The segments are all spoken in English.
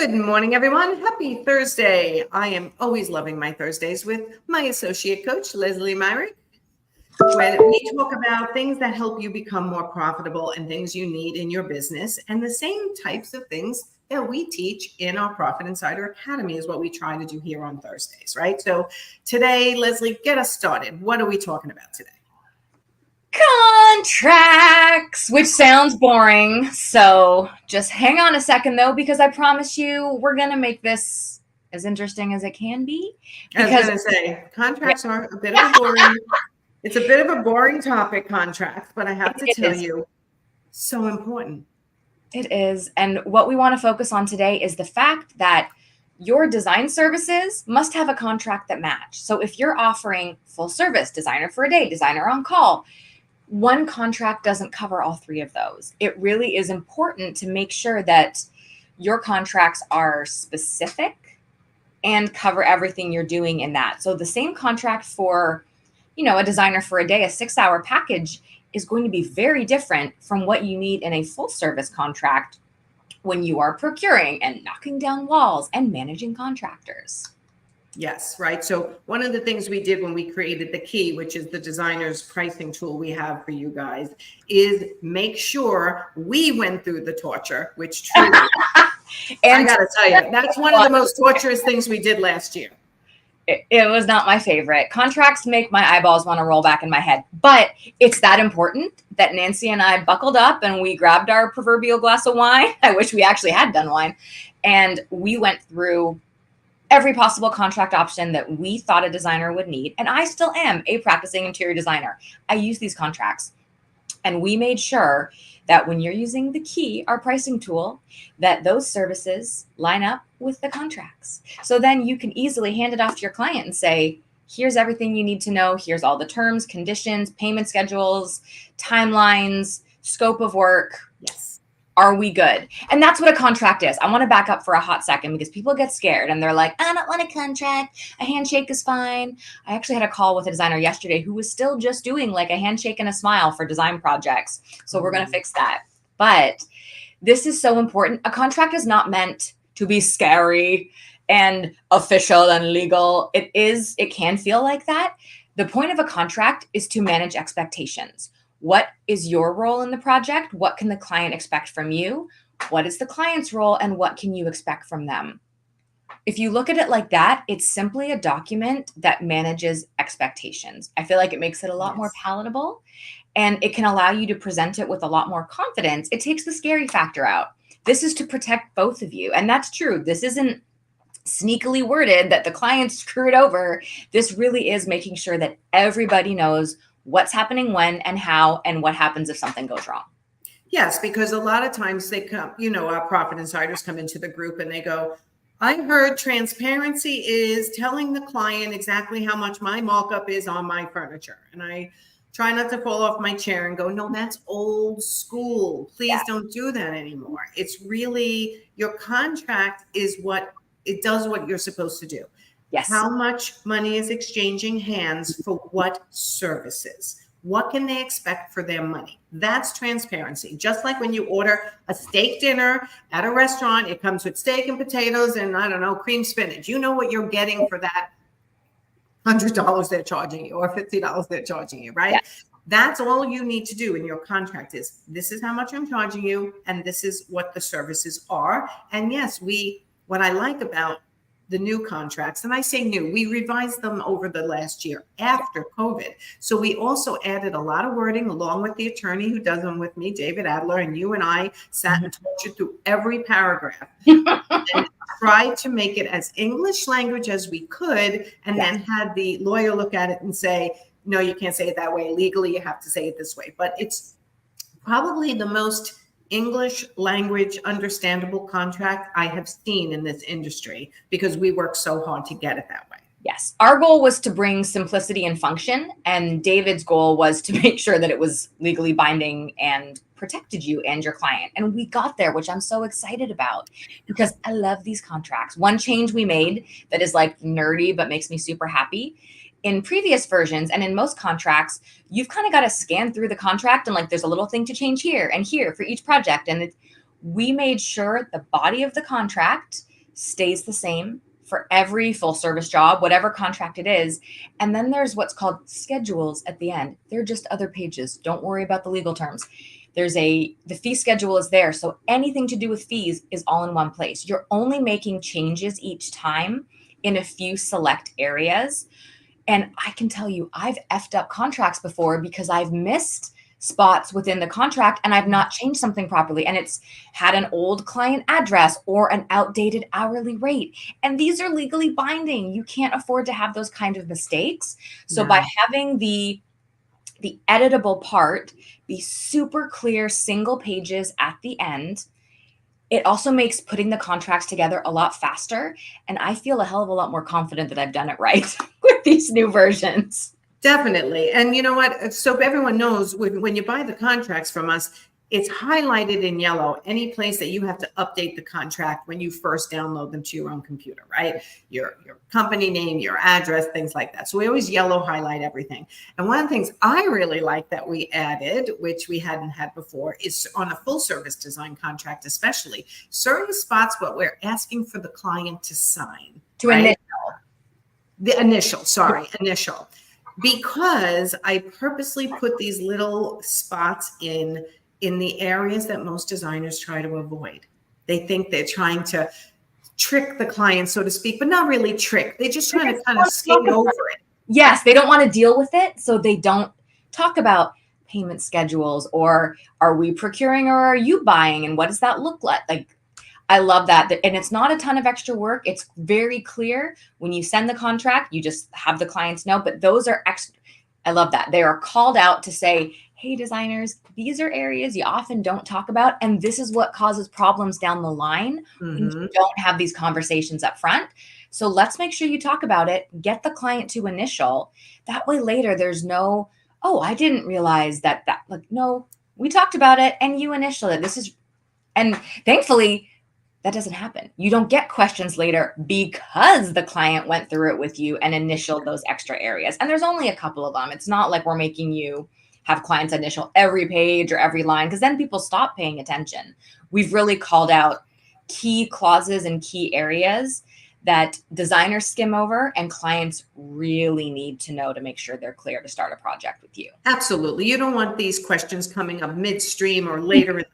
Good morning, everyone. Happy Thursday. I am always loving my Thursdays with my associate coach, Lesley Myrick, when we talk about things that help you become more profitable and things you need in your business. And the same types of things that we teach in our Profit Insider Academy is what we try to do here on Thursdays, right? So today, Lesley, get us started. What are we talking about today? Contracts, which sounds boring. So just hang on a second, though, because I promise you we're going to make this as interesting as it can be. I was going to say, contracts are a bit of a boring, it's a bit of a boring topic, contracts, but I have to tell you, so important. It is. And what we want to focus on today is the fact that your design services must have a contract that match. So if you're offering full service, designer for a day, designer on call, one contract doesn't cover all three of those. It really is important to make sure that your contracts are specific and cover everything you're doing in that. So the same contract for, a designer for a day, a 6-hour package is going to be very different from what you need in a full service contract when you are procuring and knocking down walls and managing contractors. Yes, right. So one of the things we did when we created the key, which is the designer's pricing tool we have for you guys, is make sure we went through the torture, which truly, I got to tell you, that's one of the most torturous things we did last year. It was not my favorite. Contracts make my eyeballs want to roll back in my head, but it's that important that Nancy and I buckled up and we grabbed our proverbial glass of wine. I wish we actually had done wine. And we went through every possible contract option that we thought a designer would need. And I still am a practicing interior designer. I use these contracts. And we made sure that when you're using the key, our pricing tool, that those services line up with the contracts. So then you can easily hand it off to your client and say, here's everything you need to know. Here's all the terms, conditions, payment schedules, timelines, scope of work. Yes. Are we good? And that's what a contract is. I want to back up for a hot second because people get scared and they're like, I don't want a contract. A handshake is fine. I actually had a call with a designer yesterday who was still just doing like a handshake and a smile for design projects. So we're going to fix that. But this is so important. A contract is not meant to be scary and official and legal. It can feel like that. The point of a contract is to manage expectations. What is your role in the project? What can the client expect from you? What is the client's role and what can you expect from them? If you look at it like that, it's simply a document that manages expectations. I feel like it makes it a lot more palatable and it can allow you to present it with a lot more confidence. It takes the scary factor out. This is to protect both of you. And that's true. This isn't sneakily worded that the client screwed over. This really is making sure that everybody knows what's happening when and how and what happens if something goes wrong. Yes, because a lot of times they come, our Profit Insiders come into the group and they go, I heard transparency is telling the client exactly how much my markup is on my furniture. And I try not to fall off my chair and go, no, that's old school. Please don't do that anymore. It's really, your contract is it does what you're supposed to do. Yes. How much money is exchanging hands for what services? What can they expect for their money? That's transparency. Just like when you order a steak dinner at a restaurant, it comes with steak and potatoes and, I don't know, cream spinach. You know what you're getting for that $100 they're charging you or $50 they're charging you, right? Yes. That's all you need to do in your contract is, this is how much I'm charging you, and this is what the services are. And yes, what I like about the new contracts, and I say new, we revised them over the last year after COVID. So we also added a lot of wording along with the attorney who does them with me, David Adler, and you and I sat and tortured through every paragraph and tried to make it as English language as we could, and then had the lawyer look at it and say, no, you can't say it that way. Legally, you have to say it this way. But it's probably the most English language understandable contract I have seen in this industry because we work so hard to get it that way. Yes. Our goal was to bring simplicity and function, and David's goal was to make sure that it was legally binding and protected you and your client. And we got there, which I'm so excited about because I love these contracts. One change we made that is like nerdy, but makes me super happy. In previous versions and in most contracts, you've kind of got to scan through the contract and like there's a little thing to change here and here for each project. And we made sure the body of the contract stays the same for every full service job, whatever contract it is. And then there's what's called schedules at the end. They're just other pages. Don't worry about the legal terms. The fee schedule is there. So anything to do with fees is all in one place. You're only making changes each time in a few select areas. And I can tell you, I've effed up contracts before because I've missed spots within the contract and I've not changed something properly. And it's had an old client address or an outdated hourly rate. And these are legally binding. You can't afford to have those kind of mistakes. So by having the editable part be super clear, single pages at the end, it also makes putting the contracts together a lot faster. And I feel a hell of a lot more confident that I've done it right with these new versions. Definitely. And you know what? So everyone knows when you buy the contracts from us, it's highlighted in yellow, any place that you have to update the contract when you first download them to your own computer, right? Your company name, your address, things like that. So we always yellow highlight everything. And one of the things I really like that we added, which we hadn't had before, is on a full service design contract, especially certain spots what we're asking for the client to sign. Initial. The initial. Because I purposely put these little spots in the areas that most designers try to avoid. They think they're trying to trick the client, so to speak, but not really trick. They're just trying to kind of skate over it. Yes, they don't want to deal with it, so they don't talk about payment schedules or are we procuring or are you buying and what does that look like? Like, I love that. And it's not a ton of extra work. It's very clear. When you send the contract, you just have the clients know, but those are extra. I love that. They are called out to say, hey, designers, these are areas you often don't talk about. And this is what causes problems down the line when you don't have these conversations up front. So let's make sure you talk about it, get the client to initial. That way later, there's no, oh, I didn't realize that, like, no, we talked about it and you initialed it. And thankfully, that doesn't happen. You don't get questions later because the client went through it with you and initialed those extra areas. And there's only a couple of them. It's not like we're making you have clients initial every page or every line, because then people stop paying attention. We've really called out key clauses and key areas that designers skim over and clients really need to know to make sure they're clear to start a project with you. Absolutely. You don't want these questions coming up midstream or later in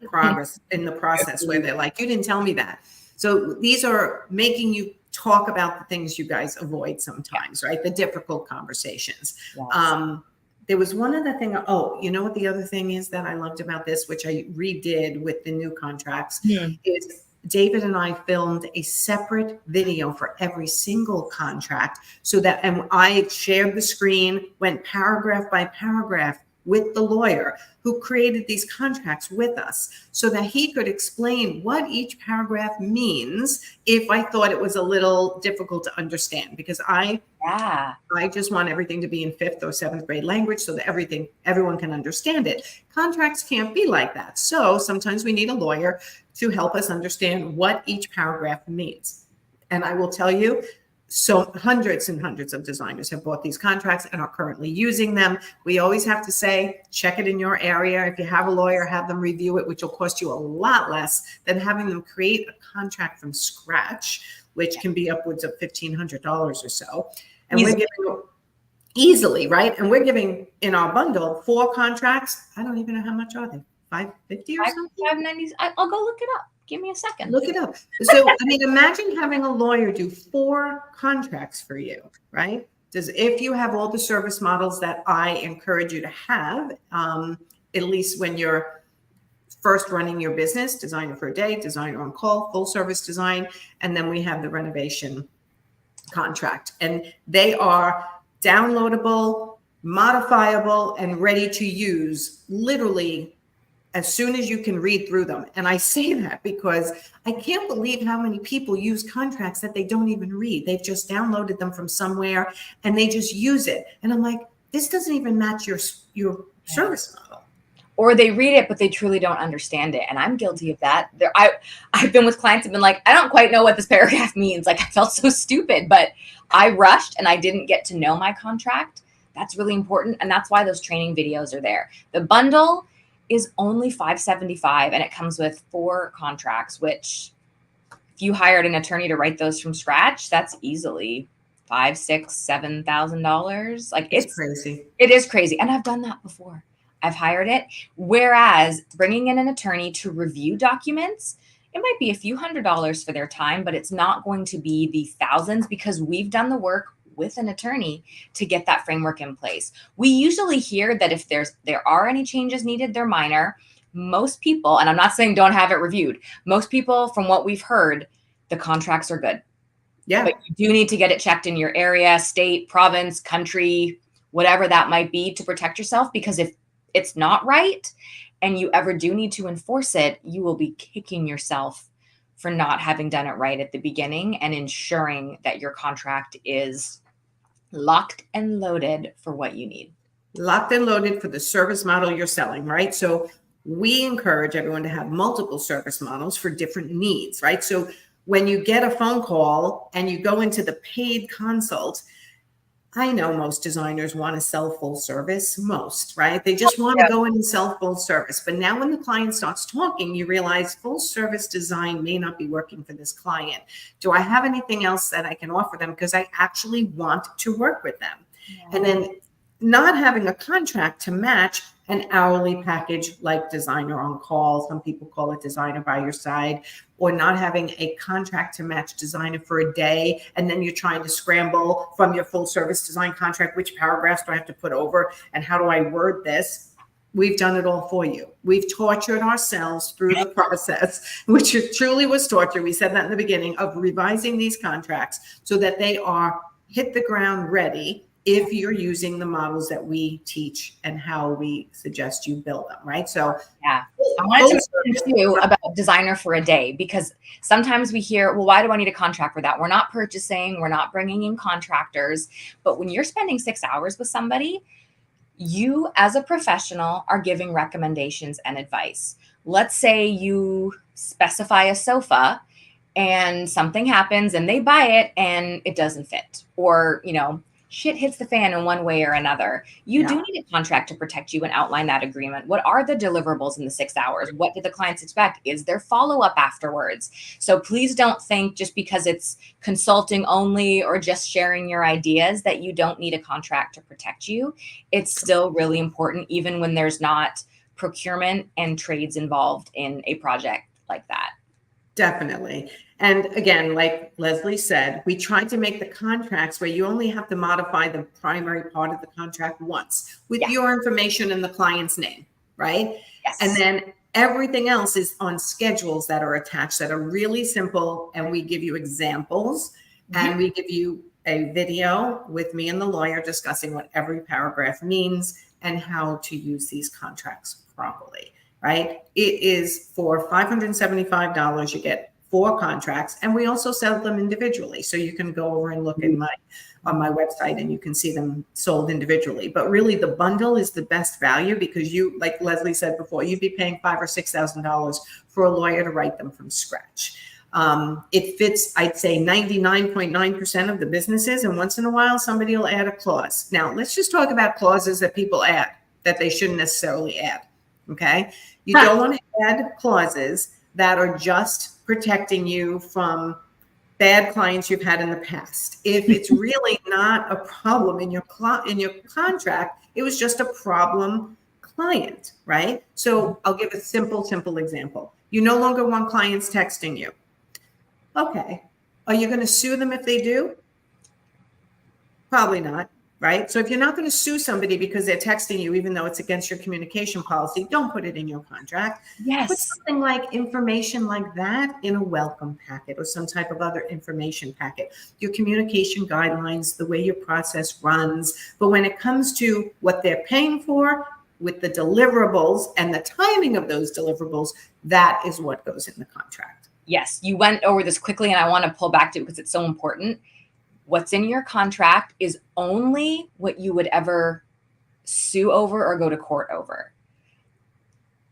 the process where they're like, you didn't tell me that. So these are making you talk about the things you guys avoid sometimes, right? The difficult conversations. Yes. There was one other thing. Oh, you know what the other thing is that I loved about this, which I redid with the new contracts, is David and I filmed a separate video for every single contract so that, and I shared the screen, went paragraph by paragraph with the lawyer who created these contracts with us so that he could explain what each paragraph means if I thought it was a little difficult to understand, because I just want everything to be in 5th or 7th grade language so that everyone can understand it. Contracts can't be like that. So sometimes we need a lawyer to help us understand what each paragraph means. And I will tell you, so hundreds and hundreds of designers have bought these contracts and are currently using them. We always have to say, check it in your area. If you have a lawyer, have them review it, which will cost you a lot less than having them create a contract from scratch, which can be upwards of $1,500 or so. And we're giving easily, right? And we're giving in our bundle 4 contracts. I don't even know how much are they, $550 or something? $590. I'll go look it up. Give me a second. Look it up. So, I mean, imagine having a lawyer do 4 contracts for you, right? If you have all the service models that I encourage you to have, at least when you're first running your business, designer for a day, designer on call, full service design, and then we have the renovation contract. And they are downloadable, modifiable, and ready to use literally as soon as you can read through them. And I say that because I can't believe how many people use contracts that they don't even read. They've just downloaded them from somewhere and they just use it. And I'm like, this doesn't even match your service model. Or they read it, but they truly don't understand it. And I'm guilty of that. I've been with clients who've been like, I don't quite know what this paragraph means. Like, I felt so stupid, but I rushed and I didn't get to know my contract. That's really important. And that's why those training videos are there. The bundle is only $575 and it comes with 4 contracts, which if you hired an attorney to write those from scratch, that's easily $5,000, $6,000, $7,000. Like It's crazy. It is crazy. And I've done that before. I've hired it. Whereas bringing in an attorney to review documents, it might be a few $100s for their time, but it's not going to be the thousands because we've done the work with an attorney to get that framework in place. We usually hear that if there are any changes needed, they're minor. Most people, and I'm not saying don't have it reviewed, most people from what we've heard, the contracts are good. Yeah. But you do need to get it checked in your area, state, province, country, whatever that might be to protect yourself. Because if it's not right and you ever do need to enforce it, you will be kicking yourself for not having done it right at the beginning and ensuring that your contract is locked and loaded for what you need. Locked and loaded for the service model you're selling, right? So we encourage everyone to have multiple service models for different needs, right? So when you get a phone call and you go into the paid consult, I know most designers want to sell full service, right? They just want to go in and sell full service. But now when the client starts talking, you realize full service design may not be working for this client. Do I have anything else that I can offer them? Because I actually want to work with them. Yeah. And then not having a contract to match an hourly package like designer on call, some people call it designer by your side, or not having a contract to match designer for a day, and then you're trying to scramble from your full service design contract, which paragraphs do I have to put over, and how do I word this? We've done it all for you. We've tortured ourselves through the process, which truly was torture. We said that in the beginning, of revising these contracts so that they are hit the ground ready if you're using the models that we teach and how we suggest you build them, right? So yeah, I wanted to talk to you about designer for a day, because sometimes we hear, well, why do I need a contract for that? We're not purchasing, we're not bringing in contractors. But when you're spending 6 hours with somebody, you as a professional are giving recommendations and advice. Let's say you specify a sofa and something happens and they buy it and it doesn't fit, or, shit hits the fan in one way or another. You do need a contract to protect you and outline that agreement. What are the deliverables in the 6 hours? What do the clients expect? Is there follow-up afterwards? So please don't think just because it's consulting only or just sharing your ideas that you don't need a contract to protect you. It's still really important, even when there's not procurement and trades involved in a project like that. Definitely. And again, like Lesley said, we tried to make the contracts where you only have to modify the primary part of the contract once with your information and the client's name, right? Yes. And then everything else is on schedules that are attached that are really simple. And we give you examples and we give you a video with me and the lawyer discussing what every paragraph means and how to use these contracts properly, right? It is for $575. You get 4 contracts, and we also sell them individually. So you can go over and look on my website and you can see them sold individually. But really the bundle is the best value, because you, like Lesley said before, you'd be paying $5,000 or $6,000 for a lawyer to write them from scratch. It fits, I'd say 99.9% of the businesses. And once in a while, somebody will add a clause. Now let's just talk about clauses that people add that they shouldn't necessarily add. Okay. You don't want to add clauses that are just protecting you from bad clients you've had in the past. If it's really not a problem in your contract, it was just a problem client, right? So I'll give a simple example. You no longer want clients texting you. Okay. Are you going to sue them if they do? Probably not. Right? So if you're not going to sue somebody because they're texting you, even though it's against your communication policy, don't put it in your contract. Yes. Put something like information like that in a welcome packet or some type of other information packet. Your communication guidelines, the way your process runs. But when it comes to what they're paying for with the deliverables and the timing of those deliverables, that is what goes in the contract. Yes. You went over this quickly and I want to pull back to it because it's so important. What's in your contract is only what you would ever sue over or go to court over.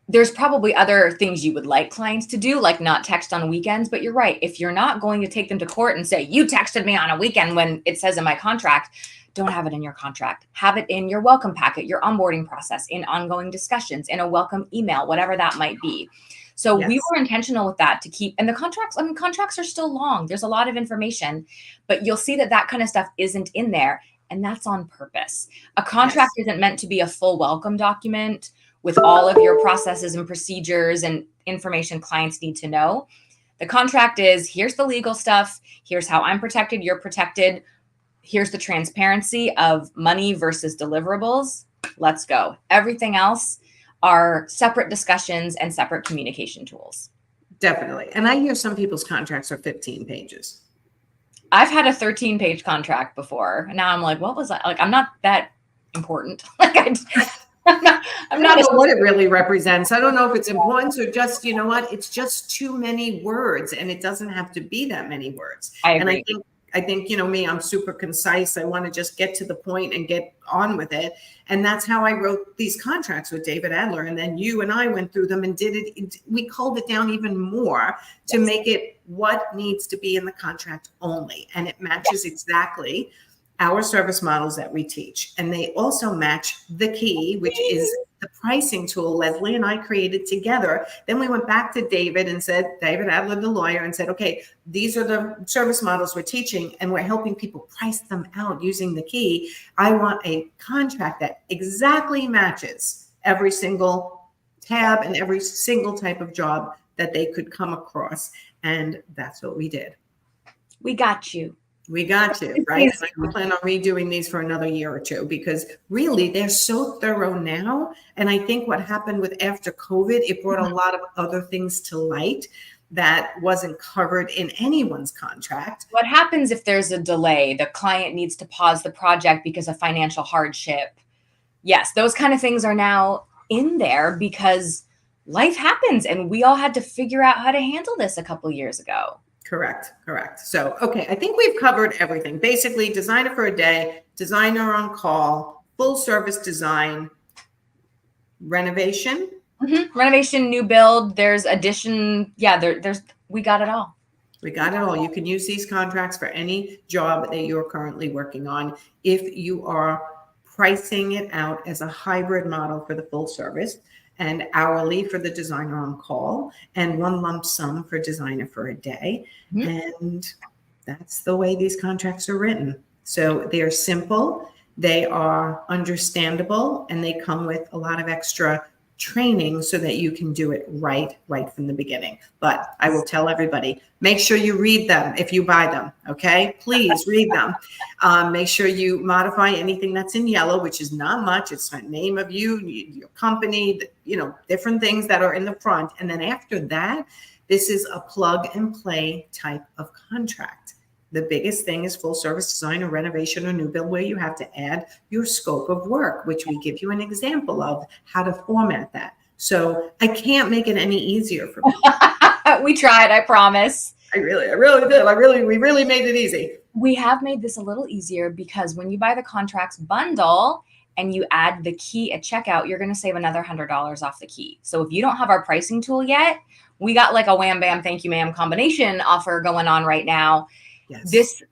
There's probably other things you would like clients to do, like not text on weekends, but you're right. If you're not going to take them to court and say, you texted me on a weekend when it says in my contract, don't have it in your contract. Have it in your welcome packet, your onboarding process, in ongoing discussions, in a welcome email, whatever that might be. So we Yes. were intentional with that to keep, and the contracts, I mean, contracts are still long. There's a lot of information, but you'll see that that kind of stuff isn't in there. And that's on purpose. A contract isn't meant to be a full welcome document with all of your processes and procedures and information clients need to know. The contract is, here's the legal stuff. Here's how I'm protected. You're protected. Here's the transparency of money versus deliverables. Let's go. Everything else are separate discussions and separate communication tools. Definitely. And I hear some people's contracts are 15 pages. I've had a 13-page contract before. And now I'm like, what was I like? I'm not that important. Like I'm not I don't know what it really represents. I don't know if it's important or just, you know what, it's just too many words, and it doesn't have to be that many words. I agree. And I think, you know, me, I'm super concise. I want to just get to the point and get on with it. And that's how I wrote these contracts with David Adler. And then you and I went through them and did it. We culled it down even more to make it what needs to be in the contract only. And it matches exactly our service models that we teach. And they also match the key, which is the pricing tool Lesley and I created together. Then we went back to David and said, David Adler, the lawyer, and said, okay, these are the service models we're teaching, and we're helping people price them out using the key. I want a contract that exactly matches every single tab and every single type of job that they could come across. And that's what we did. We got you. We got you, right? And I plan on redoing these for another year or two, because really they're so thorough now. And I think what happened with after COVID, it brought a lot of other things to light that wasn't covered in anyone's contract. What happens if there's a delay? The client needs to pause the project because of financial hardship. Yes, those kind of things are now in there because life happens, and we all had to figure out how to handle this a couple years ago. Correct. So, okay, I think we've covered everything. Basically, designer for a day, designer on call, full service design, renovation. Mm-hmm. Renovation, new build, there's addition. Yeah, there's we got it all. We got it all. You can use these contracts for any job that you're currently working on. If you are pricing it out as a hybrid model for the full service, and hourly for the designer on call, and one lump sum for designer for a day. Mm-hmm. And that's the way these contracts are written. So they're simple, they are understandable, and they come with a lot of extra training so that you can do it right from the beginning. But I will tell everybody, make sure you read them if you buy them. Okay, please read them. Make sure you modify anything that's in yellow, which is not much. It's the name of you, your company, you know, different things that are in the front. And then after that, this is a plug and play type of contract. The biggest thing is full service design or renovation or new build, where you have to add your scope of work, which we give you an example of how to format that. So I can't make it any easier for people. We tried, I promise. I really did. We really made it easy. We have made this a little easier because when you buy the contracts bundle and you add the key at checkout, you're going to save another $100 off the key. So if you don't have our pricing tool yet, we got like a wham, bam, thank you, ma'am combination offer going on right now. Yes.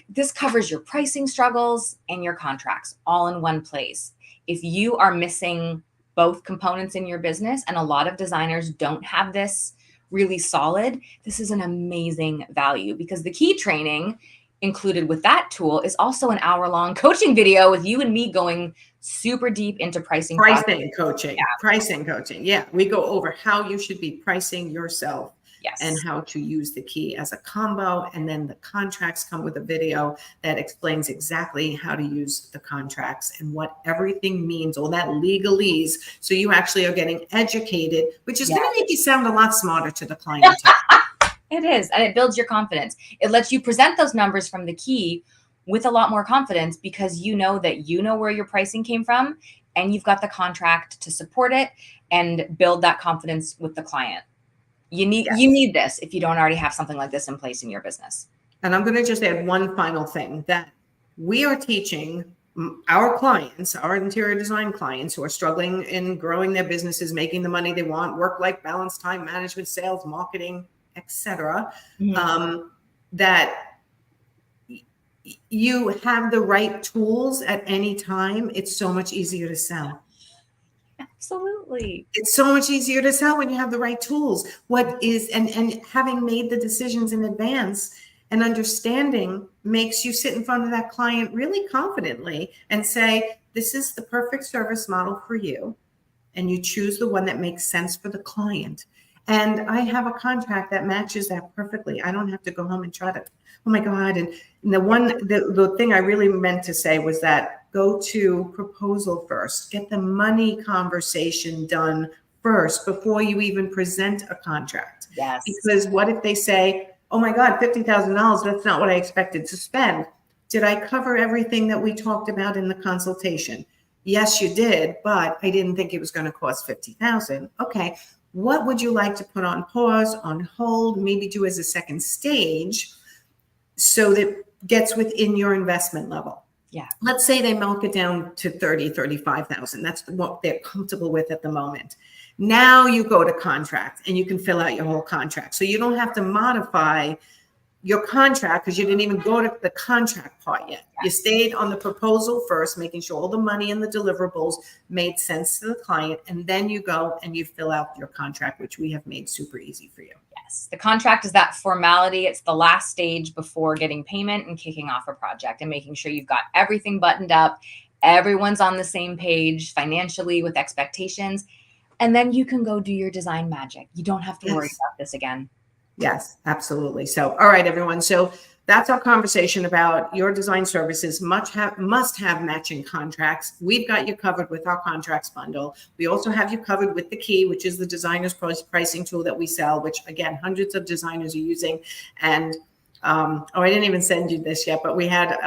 This covers your pricing struggles and your contracts all in one place. If you are missing both components in your business, and a lot of designers don't have this really solid, this is an amazing value, because the key training included with that tool is also an hour-long coaching video with you and me going super deep into pricing coaching. Yeah, we go over how you should be pricing yourself. Yes. And how to use the key as a combo. And then the contracts come with a video that explains exactly how to use the contracts and what everything means, all that legalese. So you actually are getting educated, which is going to make you sound a lot smarter to the client. It is. And it builds your confidence. It lets you present those numbers from the key with a lot more confidence, because you know that you know where your pricing came from, and you've got the contract to support it and build that confidence with the client. You need this if you don't already have something like this in place in your business. And I'm going to just add one final thing, that we are teaching our clients, our interior design clients who are struggling in growing their businesses, making the money they want, work-life balance, time management, sales, marketing, etc. That you have the right tools at any time. It's so much easier to sell. Absolutely. It's so much easier to sell when you have the right tools. And having made the decisions in advance and understanding makes you sit in front of that client really confidently and say, this is the perfect service model for you. And you choose the one that makes sense for the client. And I have a contract that matches that perfectly. I don't have to go home and try to, oh my God. And the thing I really meant to say was that go to proposal first, get the money conversation done first before you even present a contract. Yes. Because what if they say, oh my God, $50,000, that's not what I expected to spend. Did I cover everything that we talked about in the consultation? Yes, you did, but I didn't think it was going to cost $50,000. Okay, what would you like to put on pause, on hold, maybe do as a second stage so that it gets within your investment level? Yeah. Let's say they milk it down to 30, 35,000. That's what they're comfortable with at the moment. Now you go to contract and you can fill out your whole contract. So you don't have to modify your contract because you didn't even go to the contract part yet. You stayed on the proposal first, making sure all the money and the deliverables made sense to the client. And then you go and you fill out your contract, which we have made super easy for you. Yes. The contract is that formality. It's the last stage before getting payment and kicking off a project and making sure you've got everything buttoned up. Everyone's on the same page financially with expectations. And then you can go do your design magic. You don't have to worry about this again. Yes, absolutely. So, all right, everyone. So that's our conversation about your design services must have matching contracts. We've got you covered with our contracts bundle. We also have you covered with the key, which is the designer's pricing tool that we sell, which again, hundreds of designers are using. And I didn't even send you this yet, but we had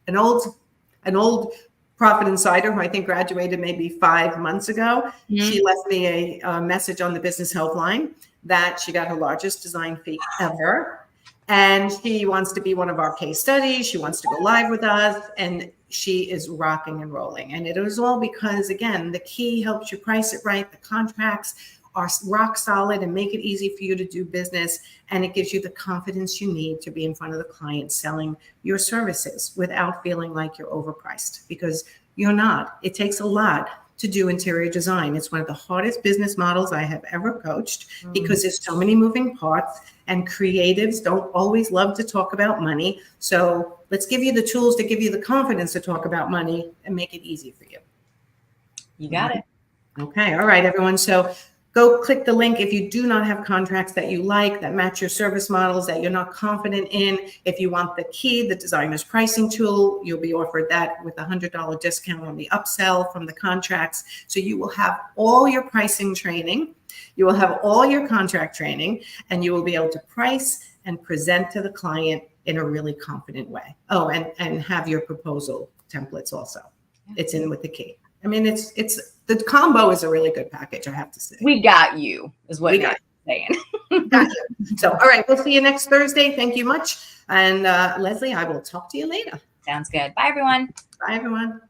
an old profit insider who I think graduated maybe 5 months ago. Mm-hmm. She left me a message on the business helpline that she got her largest design fee ever. And she wants to be one of our case studies. She wants to go live with us. And she is rocking and rolling. And it was all because, again, the key helps you price it right. The contracts are rock solid and make it easy for you to do business. And it gives you the confidence you need to be in front of the client selling your services without feeling like you're overpriced, because you're not. It takes a lot to do interior design. It's one of the hardest business models I have ever coached because there's so many moving parts, and creatives don't always love to talk about money. So let's give you the tools to give you the confidence to talk about money and make it easy for you. You got it. Okay. All right, everyone. So go click the link if you do not have contracts that you like, that match your service models, that you're not confident in. If you want the key, the designer's pricing tool, you'll be offered that with a $100 discount on the upsell from the contracts. So you will have all your pricing training, you will have all your contract training, and you will be able to price and present to the client in a really confident way. Oh, and have your proposal templates also. It's in with the key. I mean, it's the combo is a really good package, I have to say. We got you, is what you're saying. Got you. So, all right, we'll see you next Thursday. Thank you much. And Lesley, I will talk to you later. Sounds good. Bye, everyone. Bye, everyone.